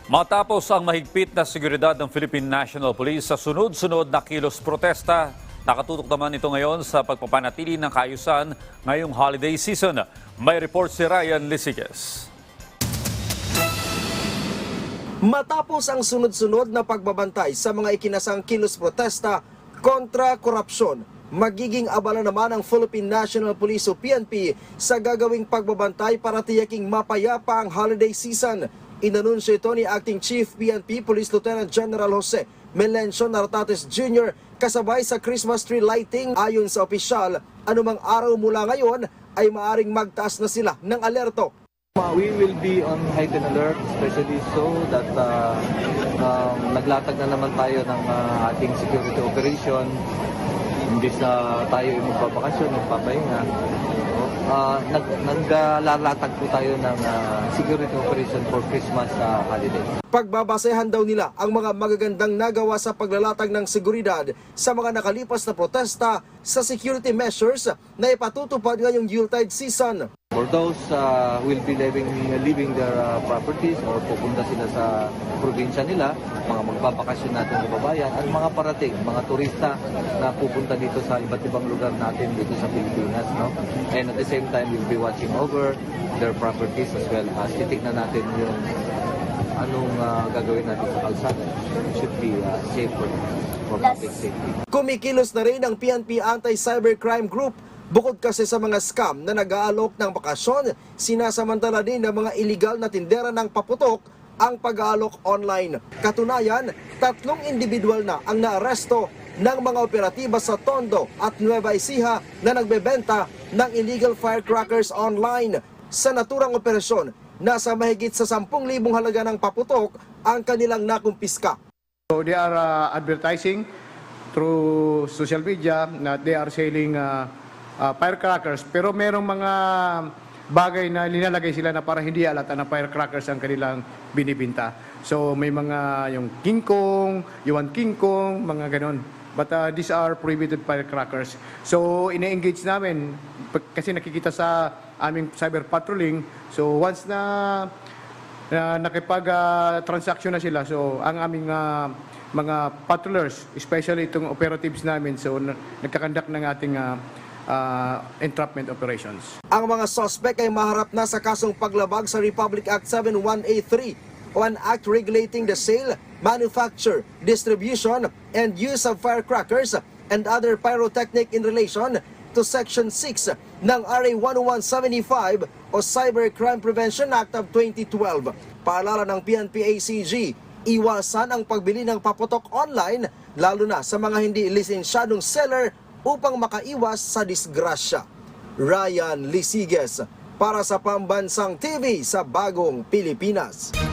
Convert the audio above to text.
Matapos ang mahigpit na seguridad ng Philippine National Police sa sunod-sunod na kilos protesta, nakatutok naman ito ngayon sa pagpapanatili ng kaayusan ngayong holiday season. May report si Ryan Lisiges. Matapos ang sunod-sunod na pagbabantay sa mga ikinasang kilos protesta kontra korupsyon, magiging abala naman ang Philippine National Police o PNP sa gagawing pagbabantay para tiyaking mapayapa ang holiday season. Inanunsyo ito ni Acting Chief PNP Police Lieutenant General Jose Melencio Nartates Jr. kasabay sa Christmas tree lighting. Ayon sa opisyal, anumang araw mula ngayon ay maaring magtaas na sila ng alerto. We will be on heightened alert, especially so that naglatag na naman tayo ng ating security operation. Imbis na tayo ay magpapakasyon, magpapahinga, naglalatag po tayo ng security operation for Christmas holiday. Pagbabasehan daw nila ang mga magagandang nagawa sa paglalatag ng seguridad sa mga nakalipas na protesta sa security measures na ipatutupad ngayong Yuletide season. For those will be leaving their properties or pupunta sila sa probinsya nila, mga magpapakasyon natin sa babayan, at mga parating, mga turista na pupunta dito sa iba't ibang lugar natin dito sa Pilipinas. No? And at the same time, we'll be watching over their properties as well as titignan natin yung anong gagawin natin sa kalsada. It should be safe for public safety. Kumikilos na rin ang PNP Anti-Cybercrime Group. Bukod kasi sa mga scam na nag-aalok ng bakasyon, sinasamantala din ng mga iligal na tindera ng paputok ang pag-aalok online. Katunayan, 3 individual na ang naaresto ng mga operatiba sa Tondo at Nueva Ecija na nagbebenta ng illegal firecrackers online. Sa naturang operasyon, nasa mahigit sa 10,000 halaga ng paputok ang kanilang nakumpiska. So they are advertising through social media na they are selling firecrackers, pero merong mga bagay na linalagay sila na para hindi alata na firecrackers ang kanilang binibinta. So may mga yung King Kong, Yuan King Kong, mga ganon. But these are prohibited firecrackers. So ine-engage namin kasi nakikita sa aming cyber patrolling. So once na nakipag-transaction na sila, so ang aming mga patrollers, especially itong operatives namin, so nagkakandak ng ating entrapment operations. Ang mga suspect ay maharap na sa kasong paglabag sa Republic Act 7183 o an act regulating the sale, manufacture, distribution, and use of firecrackers and other pyrotechnic in relation to Section 6 ng RA 10175 o Cybercrime Prevention Act of 2012. Paalala ng PNP-ACG, iwasan ang pagbili ng paputok online lalo na sa mga hindi lisensyadong seller upang makaiwas sa disgrasya. Ryan Lisiges para sa Pambansang TV sa Bagong Pilipinas.